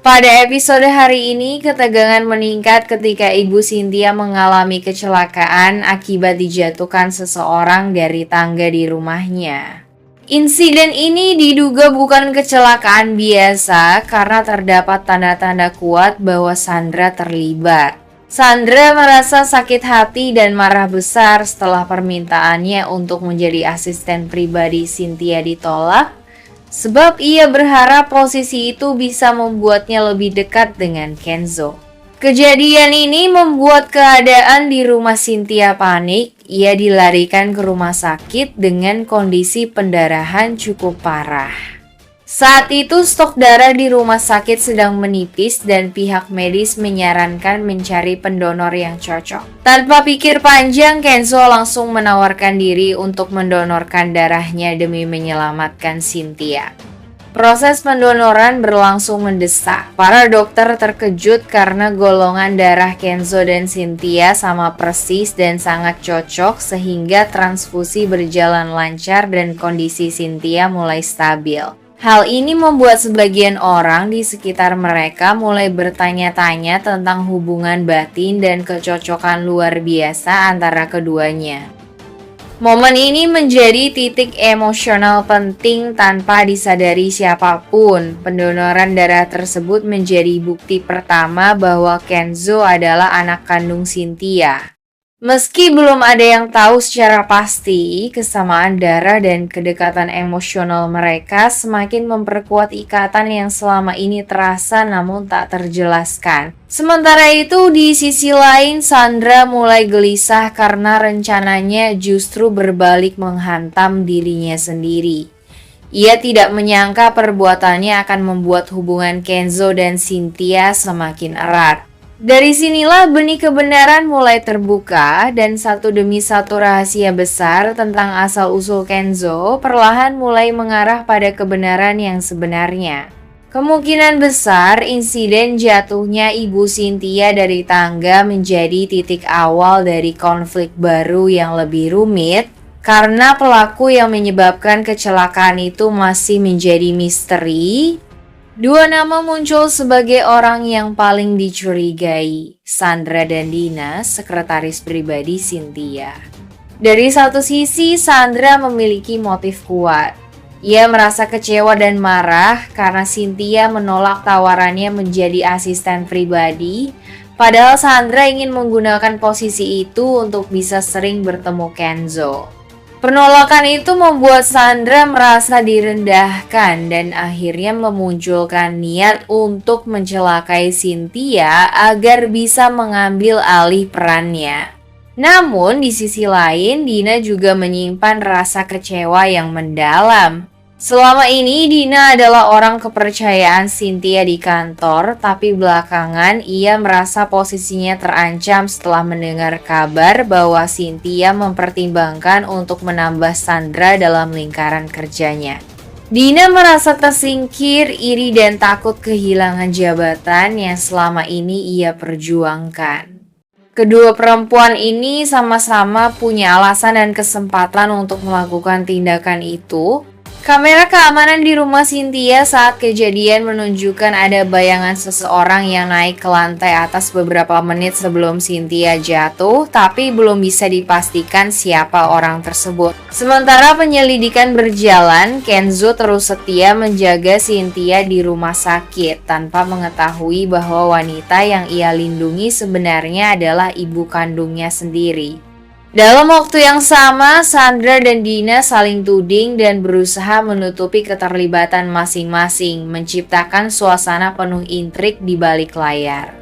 Pada episode hari ini, ketegangan meningkat ketika Ibu Cynthia mengalami kecelakaan akibat dijatuhkan seseorang dari tangga di rumahnya. Insiden ini diduga bukan kecelakaan biasa karena terdapat tanda-tanda kuat bahwa Sandra terlibat. Sandra merasa sakit hati dan marah besar setelah permintaannya untuk menjadi asisten pribadi Cynthia ditolak, sebab ia berharap posisi itu bisa membuatnya lebih dekat dengan Kenzo. Kejadian ini membuat keadaan di rumah Cynthia panik. Ia dilarikan ke rumah sakit dengan kondisi pendarahan cukup parah. Saat itu stok darah di rumah sakit sedang menipis dan pihak medis menyarankan mencari pendonor yang cocok. Tanpa pikir panjang, Kenzo langsung menawarkan diri untuk mendonorkan darahnya demi menyelamatkan Cynthia. Proses pendonoran berlangsung mendesak. Para dokter terkejut karena golongan darah Kenzo dan Cynthia sama persis dan sangat cocok sehingga transfusi berjalan lancar dan kondisi Cynthia mulai stabil. Hal ini membuat sebagian orang di sekitar mereka mulai bertanya-tanya tentang hubungan batin dan kecocokan luar biasa antara keduanya. Momen ini menjadi titik emosional penting tanpa disadari siapapun. Pendonoran darah tersebut menjadi bukti pertama bahwa Kenzo adalah anak kandung Cynthia. Meski belum ada yang tahu secara pasti, kesamaan darah dan kedekatan emosional mereka semakin memperkuat ikatan yang selama ini terasa namun tak terjelaskan. Sementara itu, di sisi lain, Sandra mulai gelisah karena rencananya justru berbalik menghantam dirinya sendiri. Ia tidak menyangka perbuatannya akan membuat hubungan Kenzo dan Cynthia semakin erat. Dari sinilah benih kebenaran mulai terbuka dan satu demi satu rahasia besar tentang asal-usul Kenzo perlahan mulai mengarah pada kebenaran yang sebenarnya. Kemungkinan besar insiden jatuhnya Ibu Cynthia dari tangga menjadi titik awal dari konflik baru yang lebih rumit karena pelaku yang menyebabkan kecelakaan itu masih menjadi misteri. Dua nama muncul sebagai orang yang paling dicurigai, Sandra dan Dina, sekretaris pribadi Cynthia. Dari satu sisi, Sandra memiliki motif kuat. Ia merasa kecewa dan marah karena Cynthia menolak tawarannya menjadi asisten pribadi, padahal Sandra ingin menggunakan posisi itu untuk bisa sering bertemu Kenzo. Penolakan itu membuat Sandra merasa direndahkan dan akhirnya memunculkan niat untuk mencelakai Cynthia agar bisa mengambil alih perannya. Namun di sisi lain, Dina juga menyimpan rasa kecewa yang mendalam. Selama ini Dina adalah orang kepercayaan Cynthia di kantor, tapi belakangan ia merasa posisinya terancam setelah mendengar kabar bahwa Cynthia mempertimbangkan untuk menambah Sandra dalam lingkaran kerjanya. Dina merasa tersingkir, iri dan takut kehilangan jabatan yang selama ini ia perjuangkan. Kedua perempuan ini sama-sama punya alasan dan kesempatan untuk melakukan tindakan itu. Kamera keamanan di rumah Cynthia saat kejadian menunjukkan ada bayangan seseorang yang naik ke lantai atas beberapa menit sebelum Cynthia jatuh, tapi belum bisa dipastikan siapa orang tersebut. Sementara penyelidikan berjalan, Kenzo terus setia menjaga Cynthia di rumah sakit tanpa mengetahui bahwa wanita yang ia lindungi sebenarnya adalah ibu kandungnya sendiri. Dalam waktu yang sama, Sandra dan Dina saling tuding dan berusaha menutupi keterlibatan masing-masing, menciptakan suasana penuh intrik di balik layar.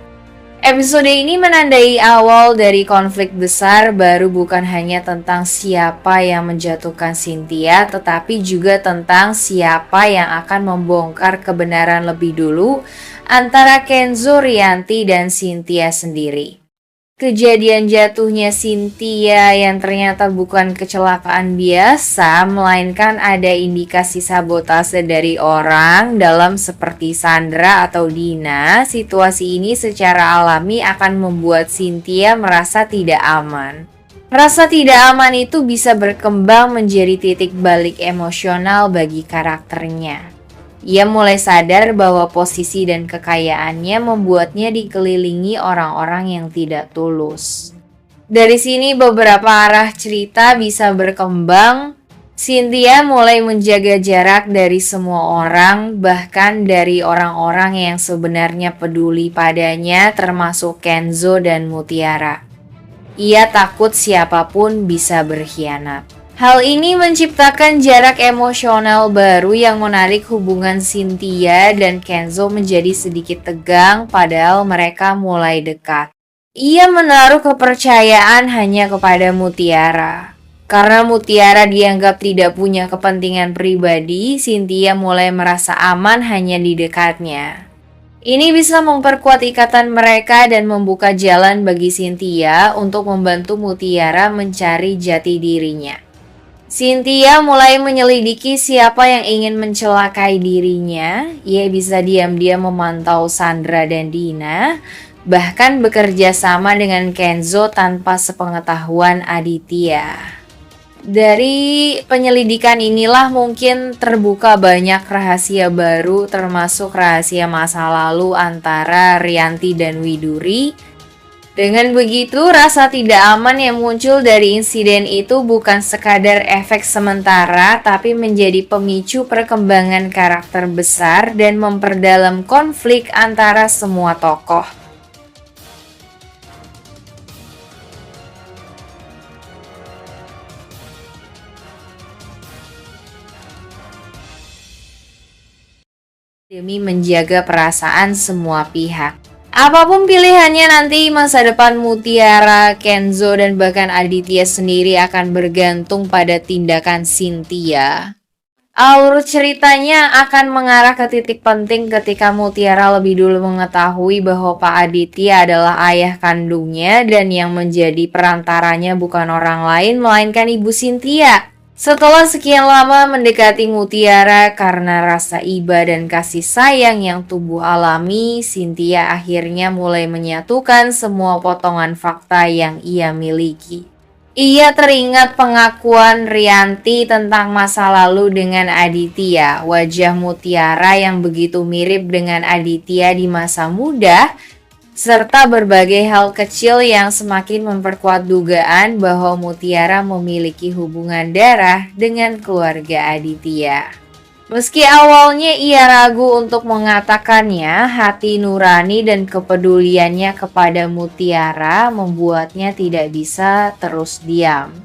Episode ini menandai awal dari konflik besar baru, bukan hanya tentang siapa yang menjatuhkan Cynthia, tetapi juga tentang siapa yang akan membongkar kebenaran lebih dulu antara Kenzo, Rianti, dan Cynthia sendiri. Kejadian jatuhnya Cynthia yang ternyata bukan kecelakaan biasa, melainkan ada indikasi sabotase dari orang dalam seperti Sandra atau Dina. Situasi ini secara alami akan membuat Cynthia merasa tidak aman. Rasa tidak aman itu bisa berkembang menjadi titik balik emosional bagi karakternya. Ia mulai sadar bahwa posisi dan kekayaannya membuatnya dikelilingi orang-orang yang tidak tulus. Dari sini beberapa arah cerita bisa berkembang. Cynthia mulai menjaga jarak dari semua orang, bahkan dari orang-orang yang sebenarnya peduli padanya, termasuk Kenzo dan Mutiara. Ia takut siapapun bisa berkhianat. Hal ini menciptakan jarak emosional baru yang menarik hubungan Cynthia dan Kenzo menjadi sedikit tegang, padahal mereka mulai dekat. Ia menaruh kepercayaan hanya kepada Mutiara. Karena Mutiara dianggap tidak punya kepentingan pribadi, Cynthia mulai merasa aman hanya di dekatnya. Ini bisa memperkuat ikatan mereka dan membuka jalan bagi Cynthia untuk membantu Mutiara mencari jati dirinya. Cynthia mulai menyelidiki siapa yang ingin mencelakai dirinya. Ia bisa diam-diam memantau Sandra dan Dina, bahkan bekerja sama dengan Kenzo tanpa sepengetahuan Aditya. Dari penyelidikan inilah mungkin terbuka banyak rahasia baru, termasuk rahasia masa lalu antara Rianti dan Widuri. Dengan begitu, rasa tidak aman yang muncul dari insiden itu bukan sekadar efek sementara, tapi menjadi pemicu perkembangan karakter besar dan memperdalam konflik antara semua tokoh. Demi menjaga perasaan semua pihak. Apapun pilihannya nanti, masa depan Mutiara, Kenzo, dan bahkan Aditya sendiri akan bergantung pada tindakan Cynthia. Alur ceritanya akan mengarah ke titik penting ketika Mutiara lebih dulu mengetahui bahwa Pak Aditya adalah ayah kandungnya dan yang menjadi perantaranya bukan orang lain melainkan Ibu Cynthia. Setelah sekian lama mendekati Mutiara karena rasa iba dan kasih sayang yang tubuh alami, Cynthia akhirnya mulai menyatukan semua potongan fakta yang ia miliki. Ia teringat pengakuan Rianti tentang masa lalu dengan Aditya, wajah Mutiara yang begitu mirip dengan Aditya di masa muda, serta berbagai hal kecil yang semakin memperkuat dugaan bahwa Mutiara memiliki hubungan darah dengan keluarga Aditya. Meski awalnya ia ragu untuk mengatakannya, hati nurani dan kepeduliannya kepada Mutiara membuatnya tidak bisa terus diam.